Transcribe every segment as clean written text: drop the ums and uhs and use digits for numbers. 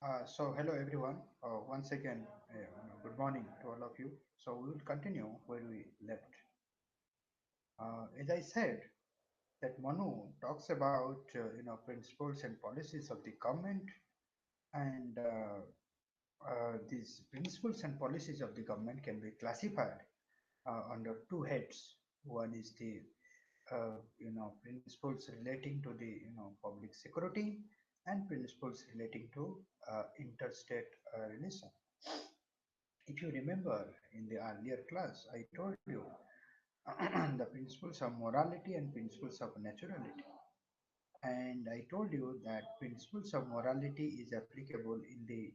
Hello everyone. Once again, good morning to all of you. So we will continue where we left. As I said, that Manu talks about principles and policies of the government, and these principles and policies of the government can be classified under two heads. One is the principles relating to the public security and principles relating to interstate relation. If you remember in the earlier class, I told you the principles of morality and principles of naturality. And I told you that principles of morality is applicable in the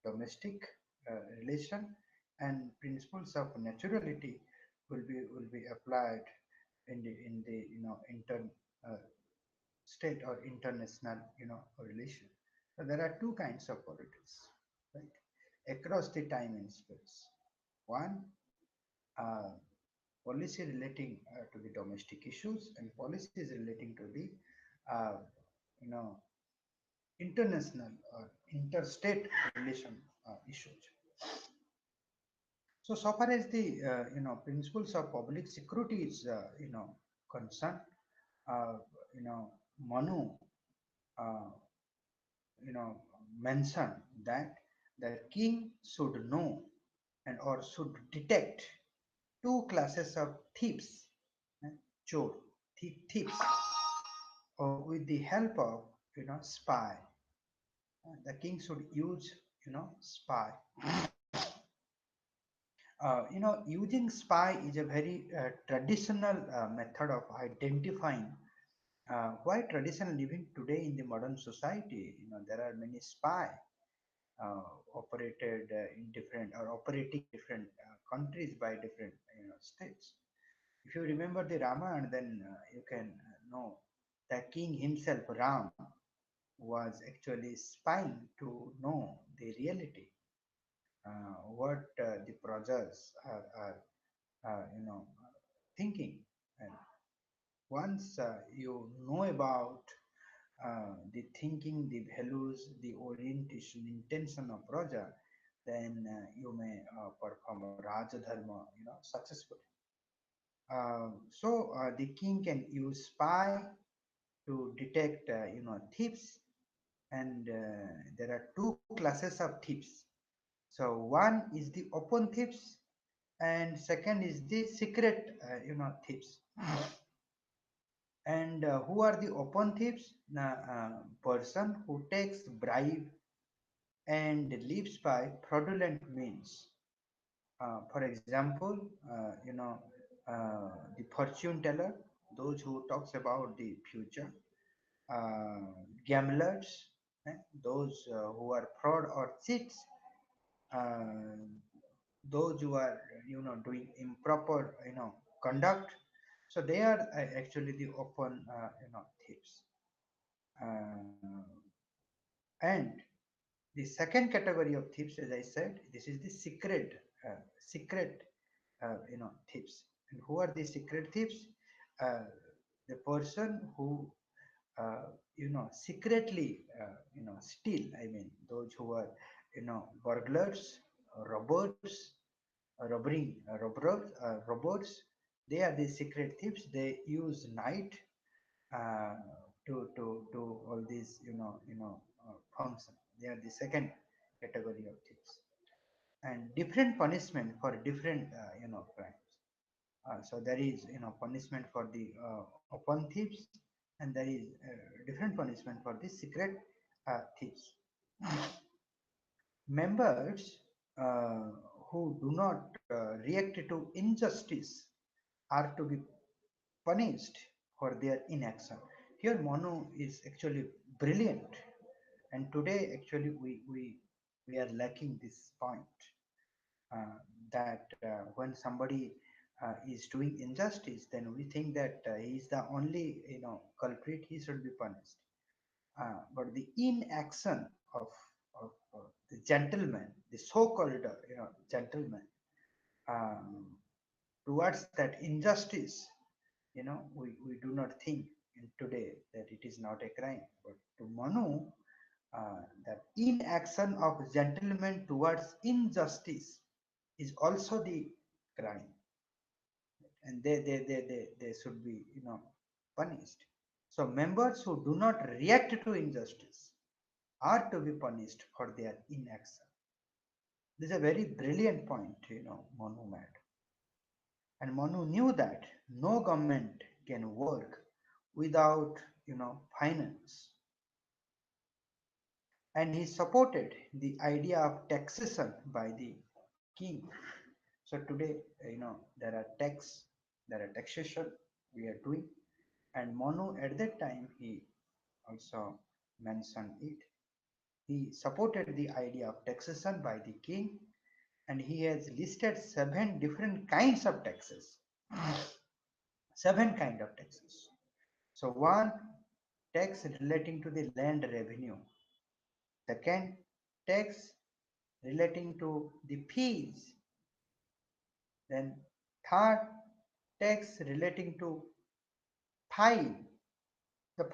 domestic relation, and principles of naturality will be applied in the inter uh, state or international relation. So there are two kinds of politics, right, across the time and space. One, uh, policy relating to the domestic issues, and policies relating to the uh, you know international or interstate relation issues. So far as the principles of public security is concerned, uh, you know Manu uh, mentioned that the king should know and or should detect two classes of thieves, eh, chor, thieves, with the help of spy. The king should use spy. Using spy is a very traditional method of identifying. Why traditional living today in the modern society? There are many spy uh, operated in different or operating different countries by different states. If you remember the Ramayana, then you can know the king himself, Ram, was actually spying to know the reality, what the Prajas are thinking. And once you know about the thinking, the values, the orientation, intention of Praja, then you may perform Raja Dharma, successfully. The king can use spy to detect, thieves, and there are two classes of thieves. So one is the open thieves, and second is the secret, thieves. And who are the open thieves? The person who takes bribe and lives by fraudulent means. For example, the fortune teller, those who talks about the future, uh, gamblers, those who are fraud or cheats, uh, those who are doing improper conduct. So they are actually the open thieves. And the second category of thieves, as I said, this is the secret thieves. And who are the secret thieves? uh, the person who secretly steal. I mean, those who are burglars, robbers, robbers. They are the secret thieves. They use night uh, to do all these function. They are the second category of thieves, and different punishment for different crimes. So there is punishment for the open thieves, and there is different punishment for the secret thieves. Members uh, who do not react to injustice are to be punished for their inaction. Here, Manu is actually brilliant, and today actually we are lacking this point, uh, that when somebody is doing injustice, then we think that he is the only culprit. He should be punished. But the inaction of the gentleman, the so-called gentleman, um, towards that injustice, we do not think in today that it is not a crime. But to Manu, that inaction of gentlemen towards injustice is also the crime, and they should be punished. So members who do not react to injustice are to be punished for their inaction. This is a very brilliant point, Manu made. And Manu knew that no government can work without, finance. And he supported the idea of taxation by the king. So today, there are there are taxation we are doing. And Manu at that time, he also mentioned it. He supported the idea of taxation by the king, and he has listed seven different kinds of taxes. Seven kind of taxes. So one, tax relating to the land revenue. Second, tax relating to the fees. Then third, tax relating to fine. The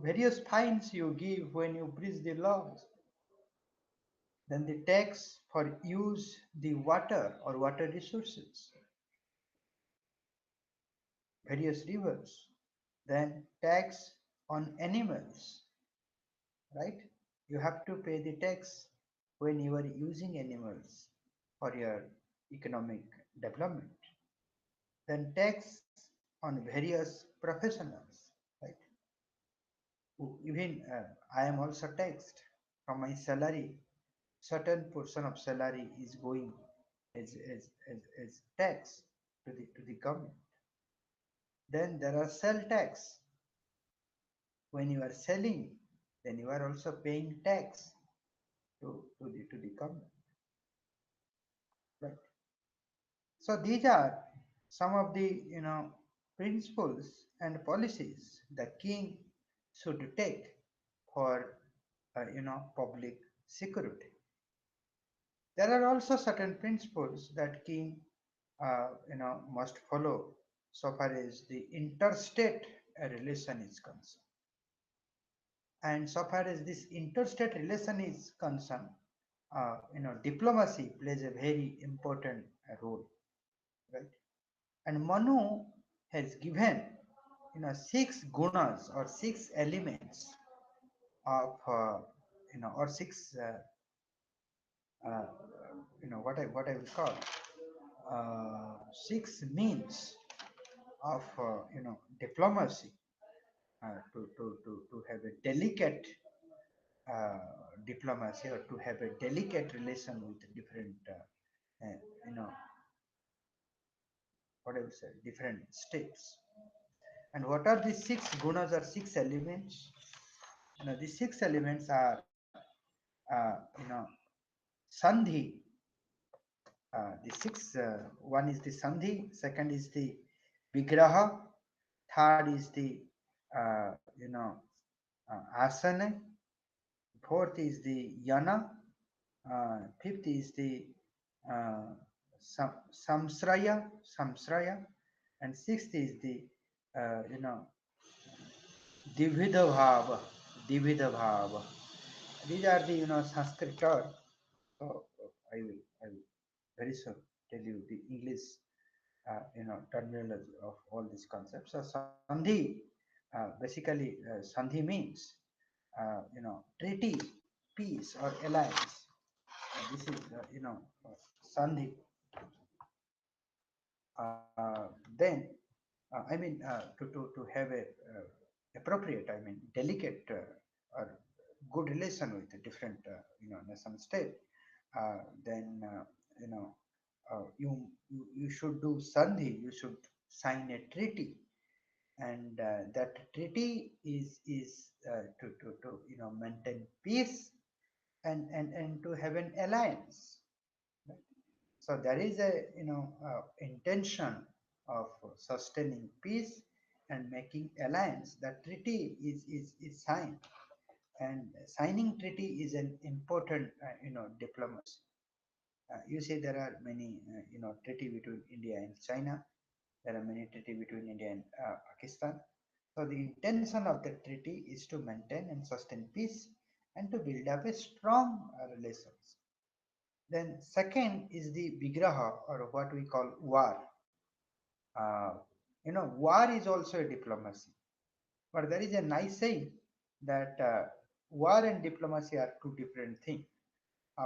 various fines you give when you breach the laws. Then the tax for use the water or water resources, various rivers. Then tax on animals, right? You have to pay the tax when you are using animals for your economic development. Then tax on various professionals, right? Even I am also taxed from my salary. Certain portion of salary is going as tax to the government. Then there are sell tax. When you are selling, then you are also paying tax to the government. Right. So these are some of the principles and policies the king should take for public security. There are also certain principles that king must follow so far as the interstate relation is concerned. And so far as this interstate relation is concerned, diplomacy plays a very important role, right? And Manu has given, six gunas or six elements of, or six, uh, what I will call six means of, diplomacy to have a delicate diplomacy or to have a delicate relation with different, you know, what I would say, different states. And what are the six gunas or six elements? The six elements are, sandhi. The six, one is the sandhi, second is the vigraha, third is the, asana, fourth is the yana, fifth is the uh, samsraya, and sixth is the, dividha bhava, dividha bhava. These are the Sanskrit terms. So I will very soon tell you the English terminology of all these concepts. So Sandhi, basically Sandhi means treaty, peace or alliance. This is Sandhi. Then I mean to have a appropriate, I mean delicate or good relation with a different nation state. Then you know you should do sandhi. You should sign a treaty, and that treaty is to maintain peace and to have an alliance. Right? So there is a intention of sustaining peace and making alliance. That treaty is signed, and signing treaty is an important diplomacy. You say there are many treaty between India and China. There are many treaty between India and Pakistan. So the intention of the treaty is to maintain and sustain peace, and to build up a strong relations. Then second is the vigraha, or what we call war. Uh, war is also a diplomacy. But there is a nice saying that war and diplomacy are two different things.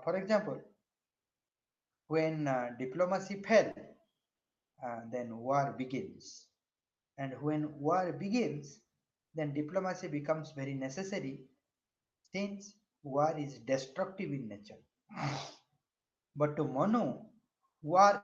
For example, when diplomacy fell, then war begins. And when war begins, then diplomacy becomes very necessary since war is destructive in nature. But to Manu, war is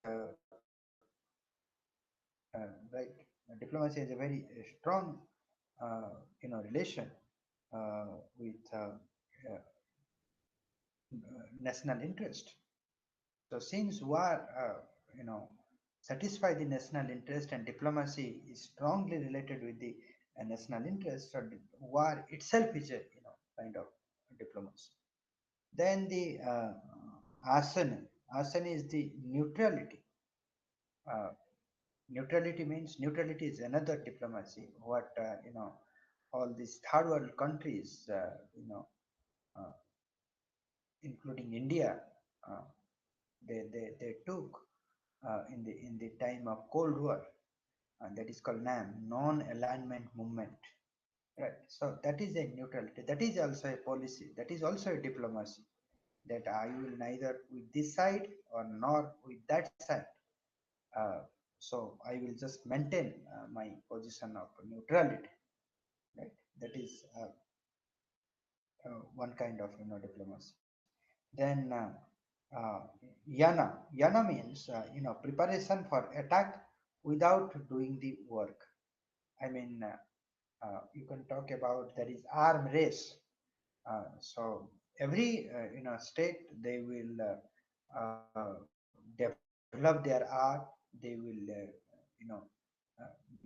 creative. Uh, right, diplomacy is a very strong, relation with national interest. So since war, satisfy the national interest and diplomacy is strongly related with the national interest, so war itself is a kind of diplomacy. Then the asana. Asana is the neutrality. Uh, Neutrality means neutrality is another diplomacy. What all these third world countries, uh, including India, uh, they took in the time of Cold War, that is called NAM, non-alignment movement. Right. So that is a neutrality. That is also a policy. That is also a diplomacy. That I will neither with this side or nor with that side. Uh, so I will just maintain my position of neutrality. Right. That is one kind of diplomacy. Then uh, yana. Yana means preparation for attack without doing the work. I mean, you can talk about there is arm race. So every state they will develop their art. They will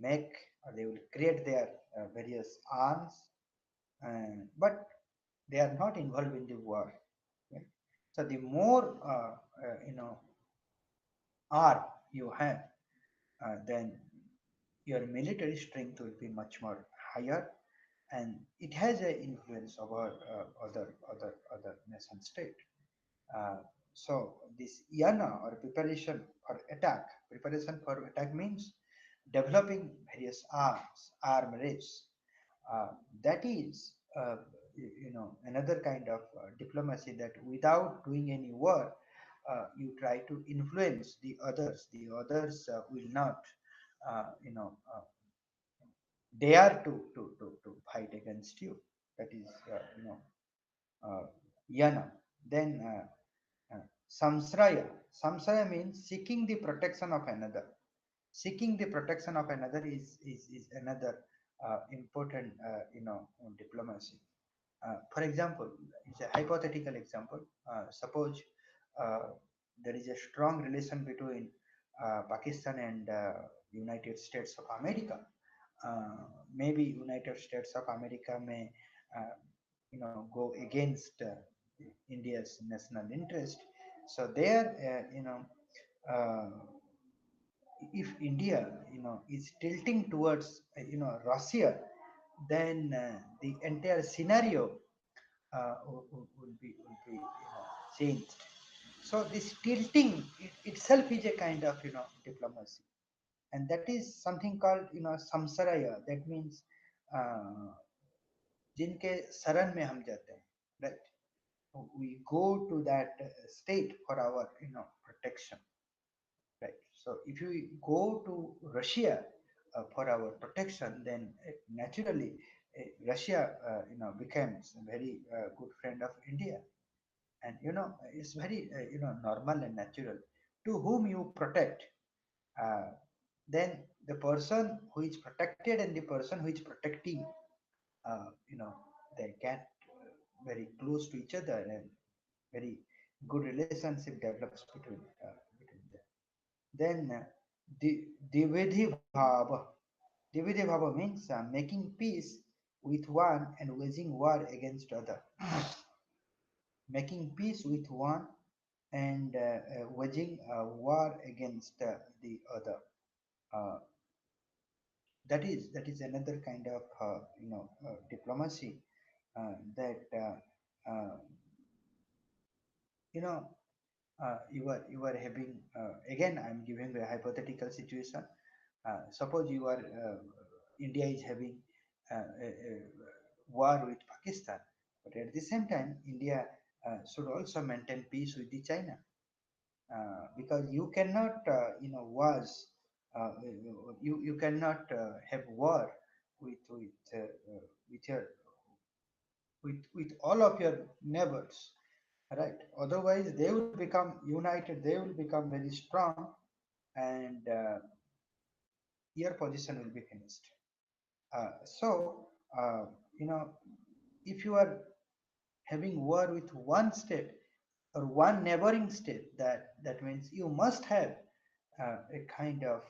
make, or they will create their various arms, but they are not involved in the war. Right? So the more art you have, then your military strength will be much more higher, and it has an influence over other nation state. Uh, so this yana, or preparation for attack means developing various arm race. Uh, that is, another kind of diplomacy, that without doing any war, you try to influence the others. The others will not, uh, you know, uh, dare to fight against you. That is, uh, yana. Then samsraya. Samsraya means seeking the protection of another. Seeking the protection of another is another important, diplomacy. For example, it's a hypothetical example. Suppose uh, there is a strong relation between Pakistan and United States of America. Uh, Maybe United States of America may, uh, go against India's national interest. So there, uh, if India, is tilting towards, Russia, then the entire scenario will be changed. So this tilting itself is a kind of diplomacy, and that is something called samsaraya. That means uh, जिनके शरण में हम जाते हैं, right? We go to that state for our protection. Right. So if you go to Russia for our protection, then naturally Russia, becomes a very good friend of India, and it's very normal and natural. To whom you protect, uh, then the person who is protected and the person who is protecting, uh, you know, they get very close to each other, and very good relationship develops between them. Then the Dividhi Bhava. Divide Bhava means making peace with one and waging war against other. Making peace with one and waging a war against the other. Uh, that is another kind of diplomacy that you know you are having again. I'm giving a hypothetical situation. Suppose India is having a war with Pakistan, but at the same time, India should also maintain peace with the China, because you cannot, you cannot have war with your with all of your neighbors, right? Otherwise, they will become united. They will become very strong, and your position will be finished. So, if you are having war with one state or one neighboring state, that means you must have a kind of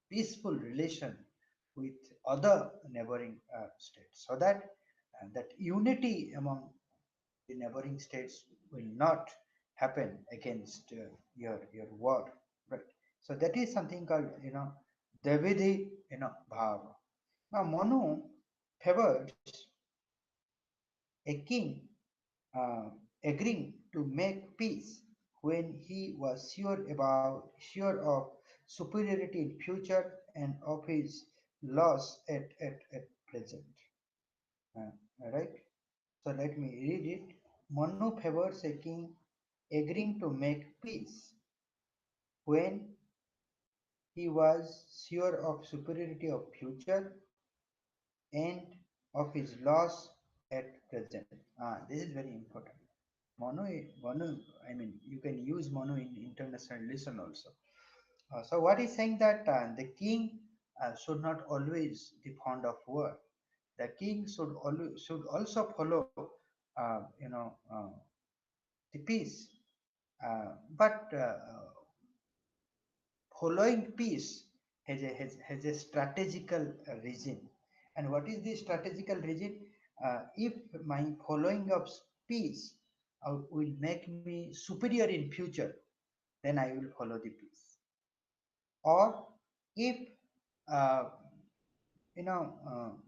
peaceful relation with other neighboring states, so that that unity among the neighboring states will not happen against your war, right? So that is something called Devidhi Bhava. Now Manu favors a king agreeing to make peace when he was sure of superiority in future and of his loss at present. Right? So let me read it. Manu favors a king agreeing to make peace when he was sure of superiority of future and of his loss at present. This is very important. Manu, I mean, you can use Manu in international relation also. So what is saying that the king should not always be fond of war. The king should also follow, the peace. But following peace has a strategical reason. And what is the strategical reason? If my following of peace will make me superior in future, then I will follow the peace. Or if uh, you know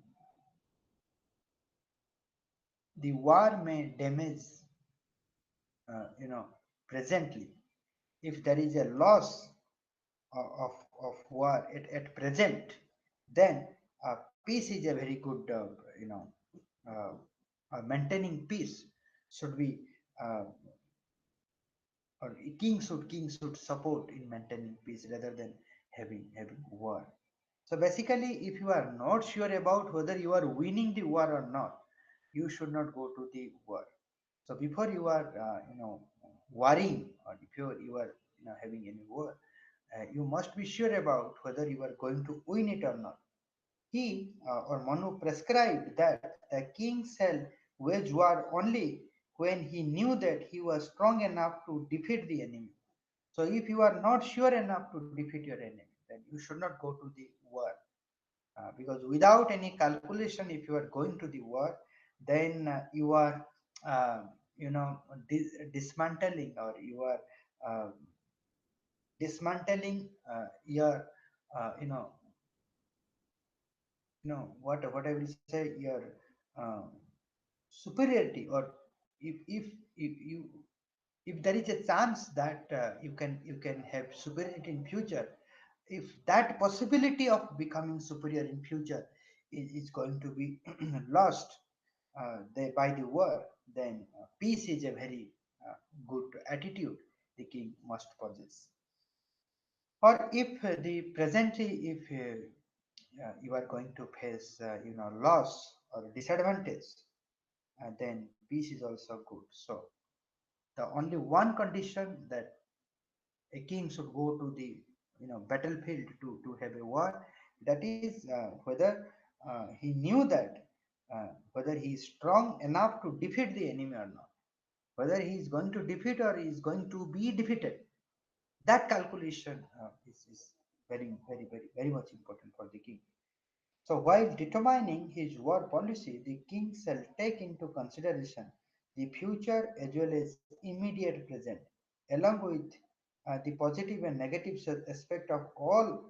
the war may damage, presently, if there is a loss of war at present, then peace is a very good, uh, maintaining peace should be, uh, or king should support in maintaining peace rather than having war. So basically, if you are not sure about whether you are winning the war or not, you should not go to the war. So before you are, warring, or if you are having any war, you must be sure about whether you are going to win it or not. He or Manu prescribed that the king shall wage war only when he knew that he was strong enough to defeat the enemy. So if you are not sure enough to defeat your enemy, then you should not go to the war. Because without any calculation, if you are going to the war, then you are, uh, dismantling, or you are uh, dismantling your, uh, you know what I will say, your uh, superiority. Or if you, if there is a chance that you can have superiority in future, if that possibility of becoming superior in future is going to be lost by the war, then peace is a very good attitude the king must possess. Or if the presently, if you are going to face, loss or disadvantage, then peace is also good. So the only one condition that a king should go to the battlefield to have a war, that is whether he knew that whether he is strong enough to defeat the enemy or not, whether he is going to defeat or he is going to be defeated. That calculation is very, very, very, very much important for the king. So while determining his war policy, the king shall take into consideration the future as well as immediate present, along with the positive and negative aspect of all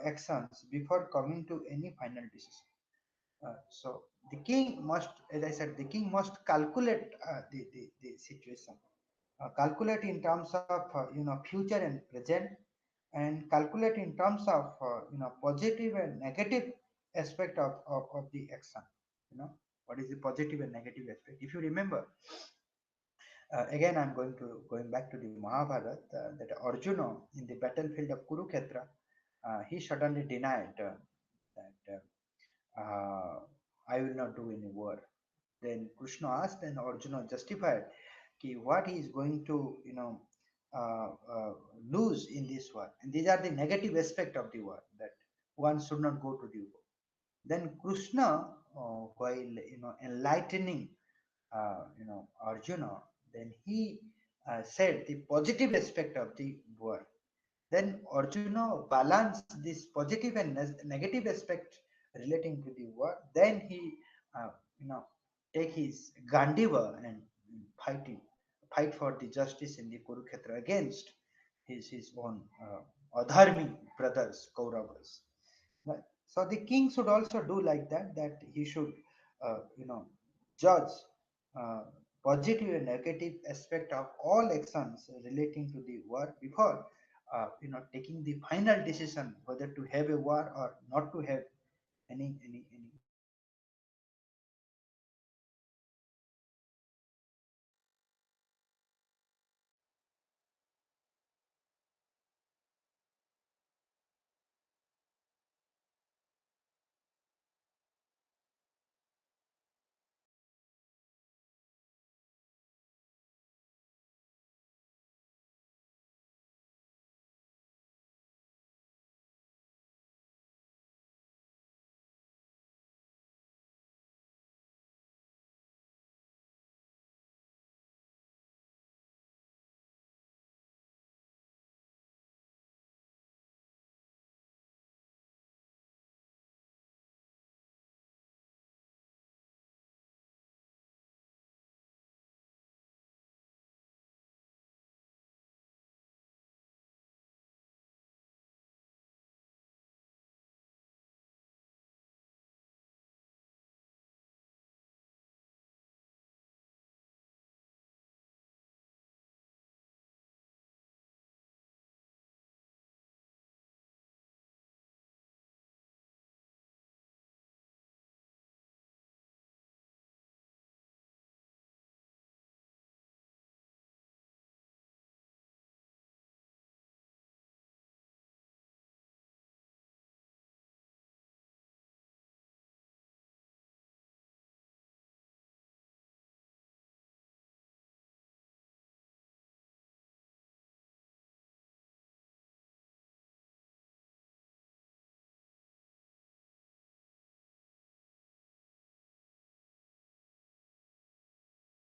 actions before coming to any final decision. So the king must, as I said, the king must calculate the situation, calculate in terms of future and present, and calculate in terms of positive and negative aspect of the action. You know what is the positive and negative aspect? If you remember, again I'm going back to the Mahabharata, that Arjuna in the battlefield of Kurukshetra, he suddenly denied that. I will not do any war. Then Krishna asked and Arjuna justified what he is going to, lose in this war. And these are the negative aspect of the war, that one should not go to the war. Then Krishna, while enlightening, Arjuna, then he said the positive aspect of the war. Then Arjuna balanced this positive and negative aspect relating to the war. Then he, uh, you know, take his Gandiva and fighting, fight for the justice in the Kurukshetra against his own adharmi brothers, Kauravas. Right? So the king should also do like that. That he should, judge uh, positive and negative aspect of all actions relating to the war before, taking the final decision whether to have a war or not to have any.